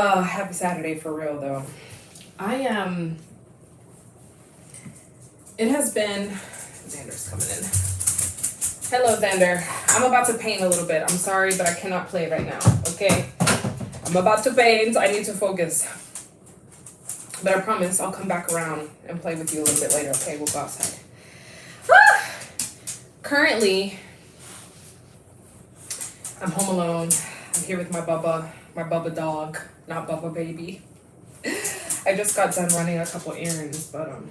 Happy Saturday for real though. I am. It has been. Xander's coming in. Hello, Xander. I'm about to paint a little bit. I'm sorry, but I cannot play right now. Okay. I'm about to paint. I need to focus. But I promise I'll come back around and play with you a little bit later. Okay, we'll go outside. Currently, I'm home alone. I'm here with my Bubba dog, not Bubba baby. I just got done running a couple errands, but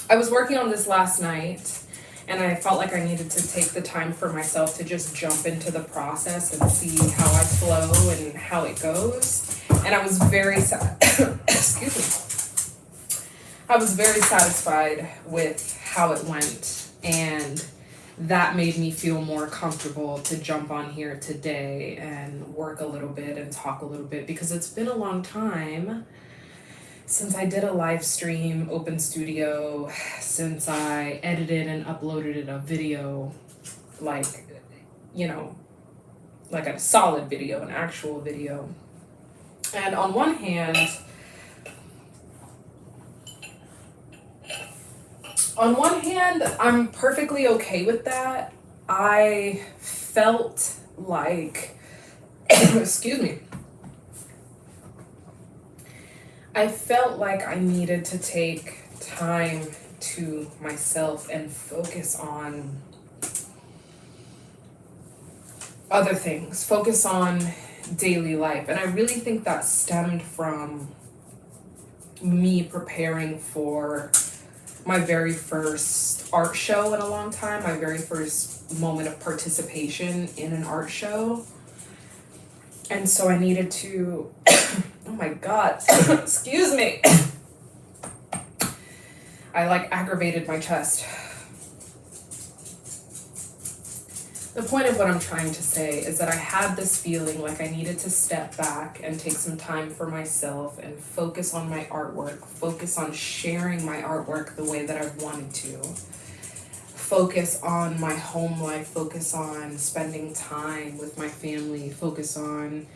I was working on this last night, and I felt like I needed to take the time for myself to just jump into the process and see how I flow and how it goes. And I was very excuse me. I was very satisfied with how it went, and that made me feel more comfortable to jump on here today and work a little bit and talk a little bit, because it's been a long time since I did a live stream open studio, since I edited and uploaded a video, like, like a solid video, an actual video. And on one hand, I'm perfectly okay with that. I felt like, excuse me, I felt like I needed to take time to myself and focus on other things, focus on daily life. And I really think that stemmed from me preparing for my very first art show in a long time, my very first moment of participation in an art show. And so I needed to, oh my God, excuse me. I aggravated my chest. The point of what I'm trying to say is that I had this feeling like I needed to step back and take some time for myself and focus on my artwork, focus on sharing my artwork the way that I wanted to, focus on my home life, focus on spending time with my family, focus on,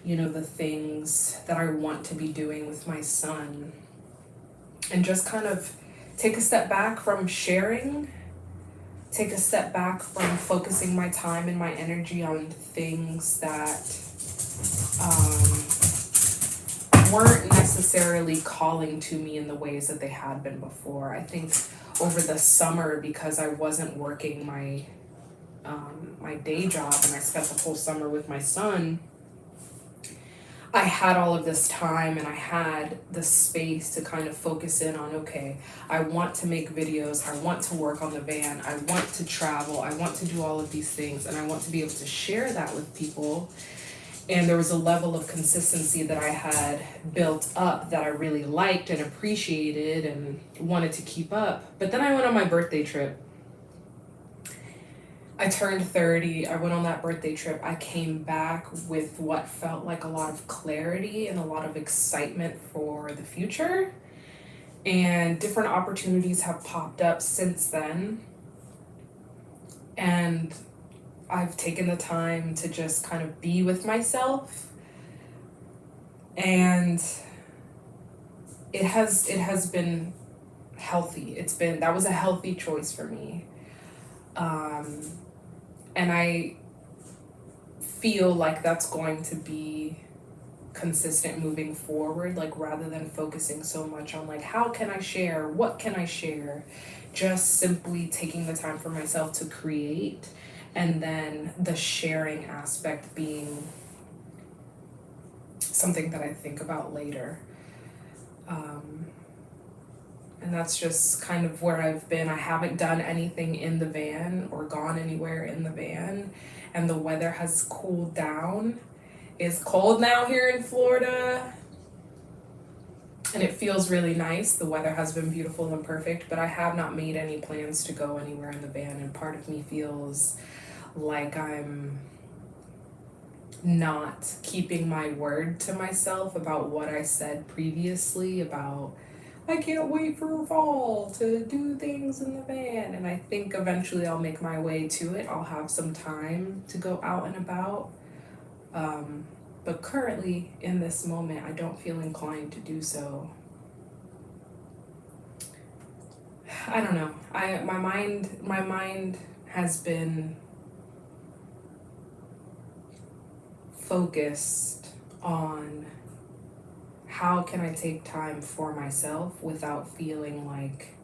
the things that I want to be doing with my son, and just kind of take a step back from sharing. Take a step back from focusing my time and my energy on things that weren't necessarily calling to me in the ways that they had been before. I think over the summer, because I wasn't working my my day job and I spent the whole summer with my son, I had all of this time and I had the space to kind of focus in on, okay, I want to make videos, I want to work on the van, I want to travel, I want to do all of these things, and I want to be able to share that with people. And there was a level of consistency that I had built up that I really liked and appreciated and wanted to keep up. But then I went on my birthday trip. I turned 30, I went on that birthday trip. I came back with what felt like a lot of clarity and a lot of excitement for the future. And different opportunities have popped up since then. And I've taken the time to just kind of be with myself. And it has been healthy. That was a healthy choice for me. And I feel like that's going to be consistent moving forward, rather than focusing so much on how can I share, what can I share, just simply taking the time for myself to create, and then the sharing aspect being something that I think about later. And that's just kind of where I've been. I haven't done anything in the van or gone anywhere in the van. And the weather has cooled down. It's cold now here in Florida. And it feels really nice. The weather has been beautiful and perfect. But I have not made any plans to go anywhere in the van. And part of me feels like I'm not keeping my word to myself about what I said previously about I can't wait for fall to do things in the van. And I think eventually I'll make my way to it. I'll have some time to go out and about. But currently, in this moment, I don't feel inclined to do so. I don't know. My mind has been focused on how can I take time for myself without feeling like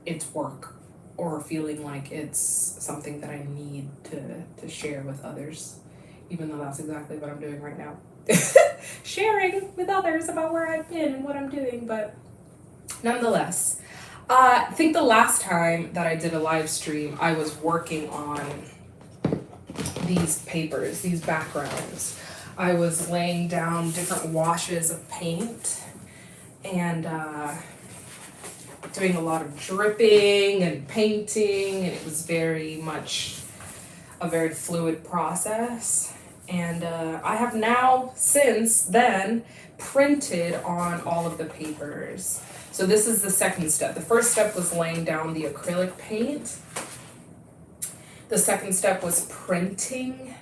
it's work or feeling like it's something that I need to share with others, even though that's exactly what I'm doing right now. Sharing with others about where I've been and what I'm doing, but nonetheless. I think the last time that I did a live stream, I was working on these papers, these backgrounds. I was laying down different washes of paint and doing a lot of dripping and painting, and it was very much a very fluid process. And I have now, since then, printed on all of the papers. So this is the second step. The first step was laying down the acrylic paint. The second step was printing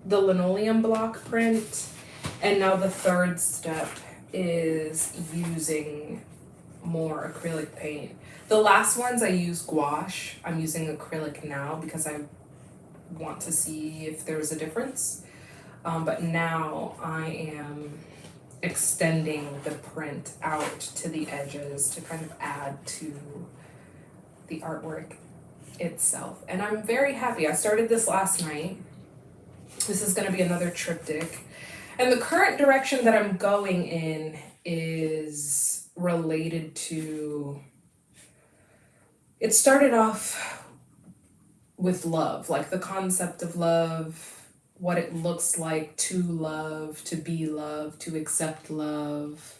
the linoleum block print. And now the third step is using more acrylic paint. The last ones I used gouache. I'm using acrylic now because I want to see if there's a difference. But now I am extending the print out to the edges to kind of add to the artwork itself. And I'm very happy. I started this last night. This is going to be another triptych. And the current direction that I'm going in is related to, it started off with love, like the concept of love, what it looks like to love, to be loved, to accept love,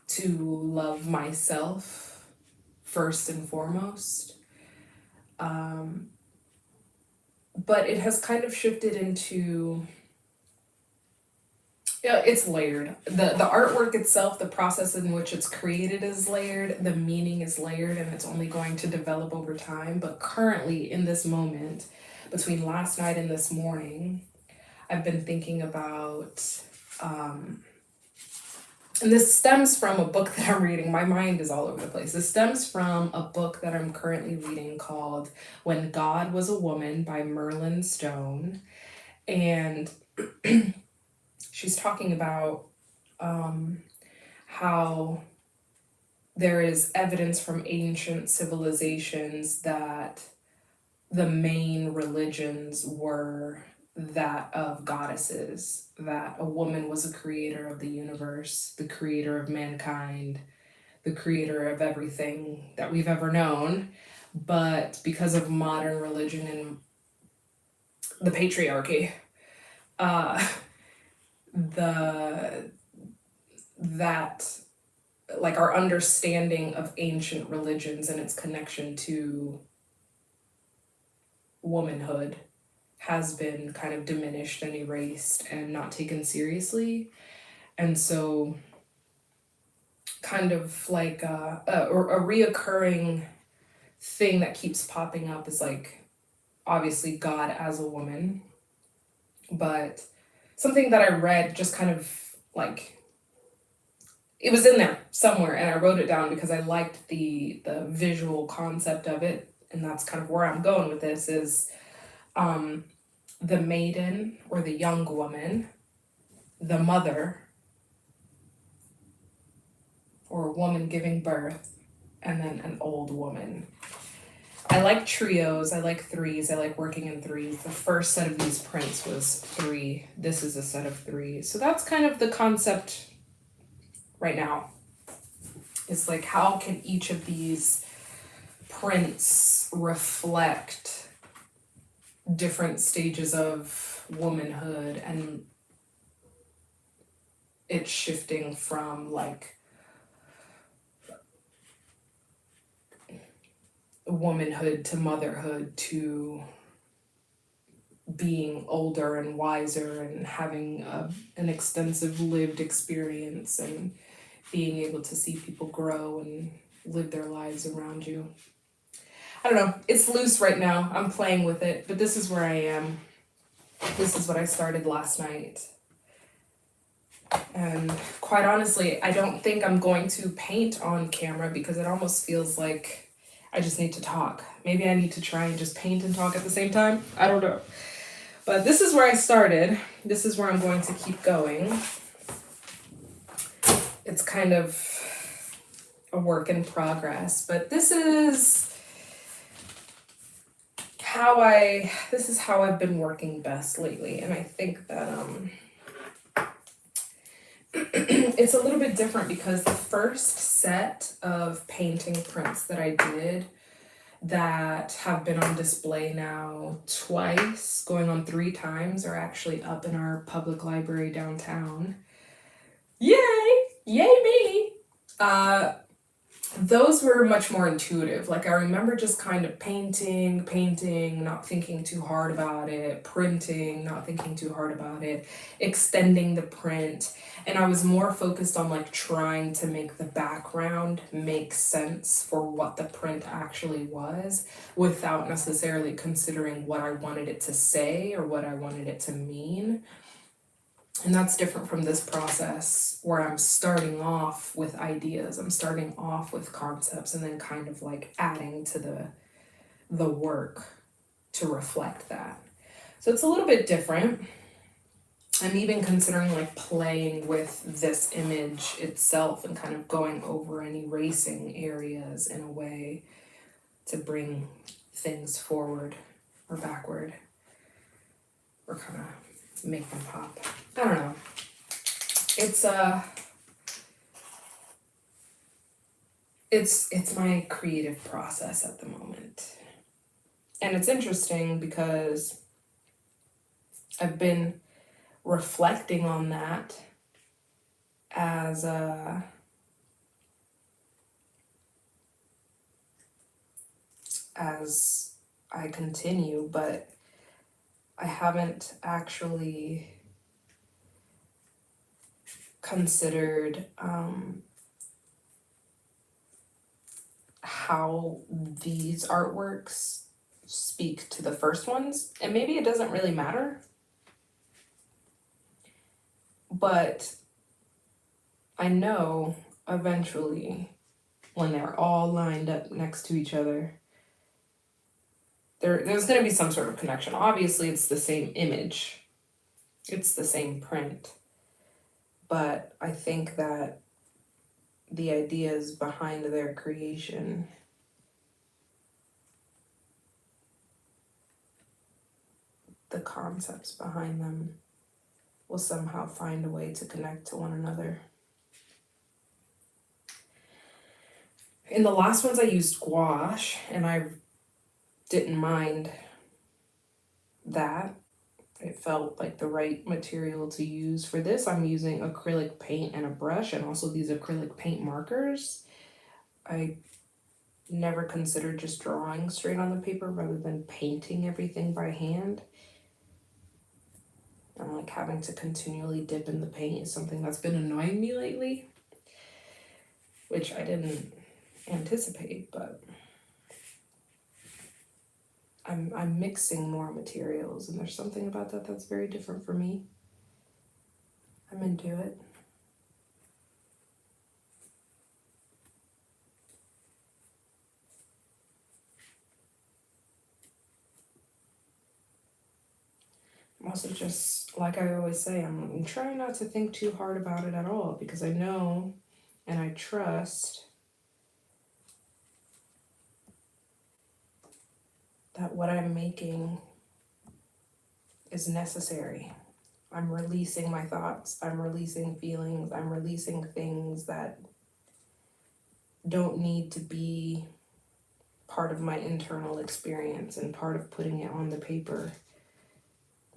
to love myself first and foremost. But it has kind of shifted into, yeah, it's layered. The artwork itself, the process in which it's created is layered, the meaning is layered, and it's only going to develop over time. But currently, in this moment, between last night and this morning, I've been thinking about, and this stems from a book that I'm reading. My mind is all over the place. This stems from a book that I'm currently reading called When God Was a Woman by Merlin Stone. And she's talking about how there is evidence from ancient civilizations that the main religions were that of goddesses, that a woman was a creator of the universe, the creator of mankind, the creator of everything that we've ever known. But because of modern religion and the patriarchy, that like our understanding of ancient religions and its connection to womanhood has been kind of diminished and erased and not taken seriously. And so kind of like a reoccurring thing that keeps popping up is like obviously God as a woman, but something that I read just kind of like, it was in there somewhere and I wrote it down because I liked the visual concept of it, and that's kind of where I'm going with this is the maiden or the young woman, the mother or a woman giving birth, and then an old woman. I like trios, I like threes, I like working in threes. The first set of these prints was 3. This is a set of 3. So that's kind of the concept right now. It's like, how can each of these prints reflect different stages of womanhood, and it's shifting from like womanhood to motherhood to being older and wiser and having an extensive lived experience and being able to see people grow and live their lives around you. I don't know, it's loose right now. I'm playing with it, but this is where I am. This is what I started last night. And quite honestly, I don't think I'm going to paint on camera because it almost feels like I just need to talk. Maybe I need to try and just paint and talk at the same time. I don't know. But this is where I started. This is where I'm going to keep going. It's kind of a work in progress, but this is how I've been working best lately. And I think that it's a little bit different because the first set of painting prints that I did that have been on display now twice, going on 3 times, are actually up in our public library downtown. Yay! Yay me! Those were much more intuitive. Like, I remember just kind of painting, not thinking too hard about it, printing, not thinking too hard about it, extending the print. And I was more focused on like trying to make the background make sense for what the print actually was without necessarily considering what I wanted it to say or what I wanted it to mean. And that's different from this process where I'm starting off with ideas, I'm starting off with concepts, and then kind of like adding to the work to reflect that. So it's a little bit different. I'm even considering like playing with this image itself and kind of going over and erasing areas in a way to bring things forward or backward or kind of make them pop. I don't know. It's my creative process at the moment. And it's interesting because I've been reflecting on that as I continue, but I haven't actually considered how these artworks speak to the first ones. And maybe it doesn't really matter, but I know eventually when they're all lined up next to each other, there's going to be some sort of connection. Obviously, it's the same image, it's the same print, but I think that the ideas behind their creation the concepts behind them will somehow find a way to connect to one another. In the last ones I used gouache, and I didn't mind that. It felt like the right material to use. For this, I'm using acrylic paint and a brush, and also these acrylic paint markers. I never considered just drawing straight on the paper rather than painting everything by hand. And like having to continually dip in the paint is something that's been annoying me lately, which I didn't anticipate, but I'm mixing more materials, and there's something about that that's very different for me. I'm into it. I'm also just, like I always say, I'm trying not to think too hard about it at all, because I know and I trust that what I'm making is necessary. I'm releasing my thoughts, I'm releasing feelings, I'm releasing things that don't need to be part of my internal experience, and part of putting it on the paper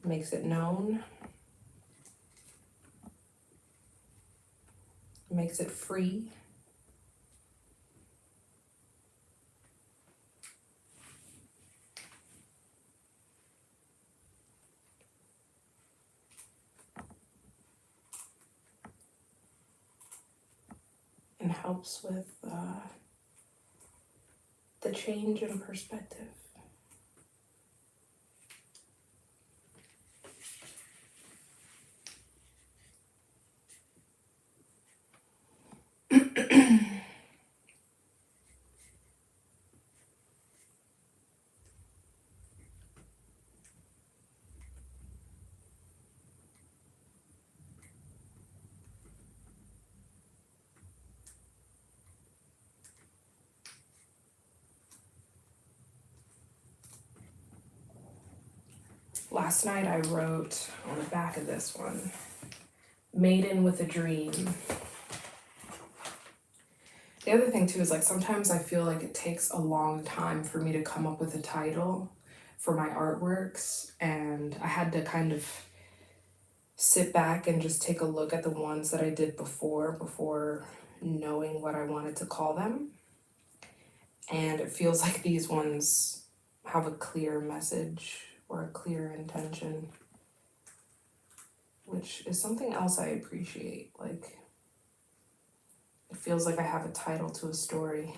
makes it known, makes it free. And helps with the change in perspective. Last night I wrote on the back of this one, Maiden with a Dream. The other thing too is like sometimes I feel like it takes a long time for me to come up with a title for my artworks, and I had to kind of sit back and just take a look at the ones that I did before knowing what I wanted to call them. And it feels like these ones have a clear message or a clear intention, which is something else I appreciate. Like, it feels like I have a title to a story.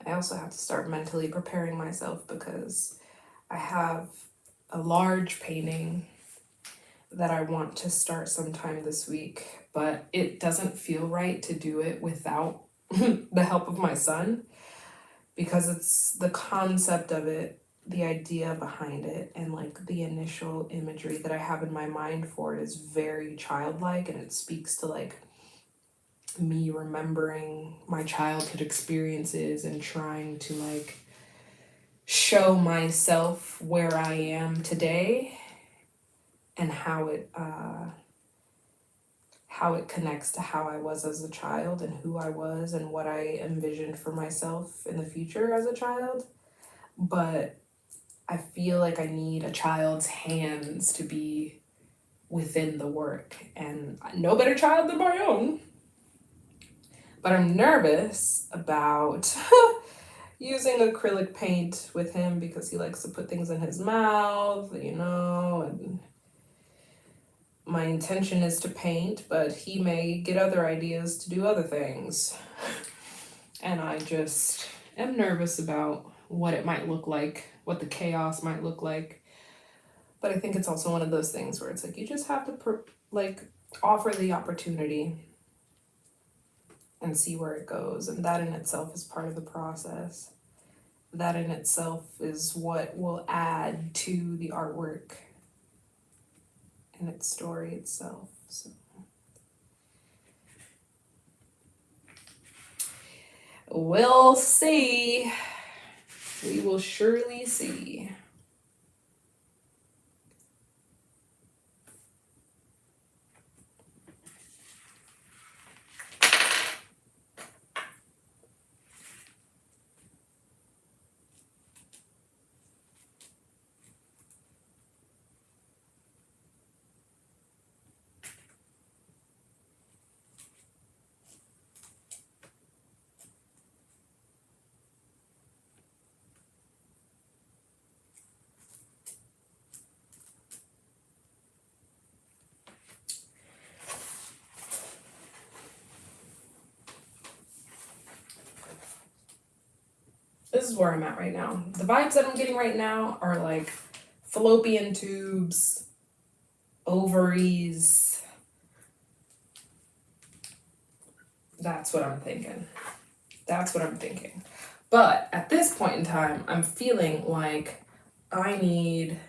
I also have to start mentally preparing myself because I have a large painting that I want to start sometime this week, but it doesn't feel right to do it without the help of my son, because it's the concept of it, the idea behind it, and like the initial imagery that I have in my mind for it is very childlike, and it speaks to like me remembering my childhood experiences and trying to like show myself where I am today and how it connects to how I was as a child and who I was and what I envisioned for myself in the future as a child. But I feel like I need a child's hands to be within the work, and no better child than my own. But I'm nervous about using acrylic paint with him because he likes to put things in his mouth, and my intention is to paint, but he may get other ideas to do other things. And I just am nervous about what it might look like, what the chaos might look like. But I think it's also one of those things where it's like you just have to offer the opportunity and see where it goes. And that in itself is part of the process. That in itself is what will add to the artwork and its story itself. So we'll see. We will surely see. This is where I'm at right now. The vibes that I'm getting right now are like fallopian tubes, ovaries. That's what I'm thinking. But at this point in time, I'm feeling like I need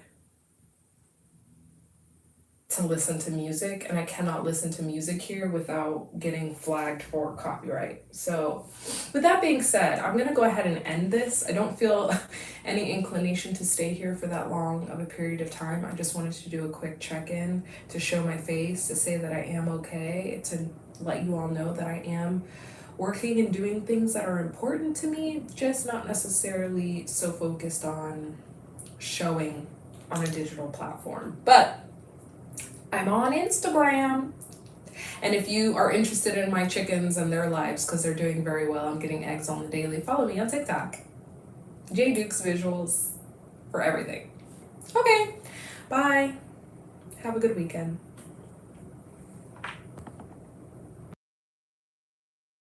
to listen to music, and I cannot listen to music here without getting flagged for copyright. So with that being said, I'm gonna go ahead and end this. I don't feel any inclination to stay here for that long of a period of time. I just wanted to do a quick check-in to show my face, to say that I am okay, to let you all know that I am working and doing things that are important to me, just not necessarily so focused on showing on a digital platform. But I'm on Instagram. And if you are interested in my chickens and their lives, because they're doing very well, I'm getting eggs on the daily, follow me on TikTok. J Dukes Visuals for everything. Okay, bye. Have a good weekend.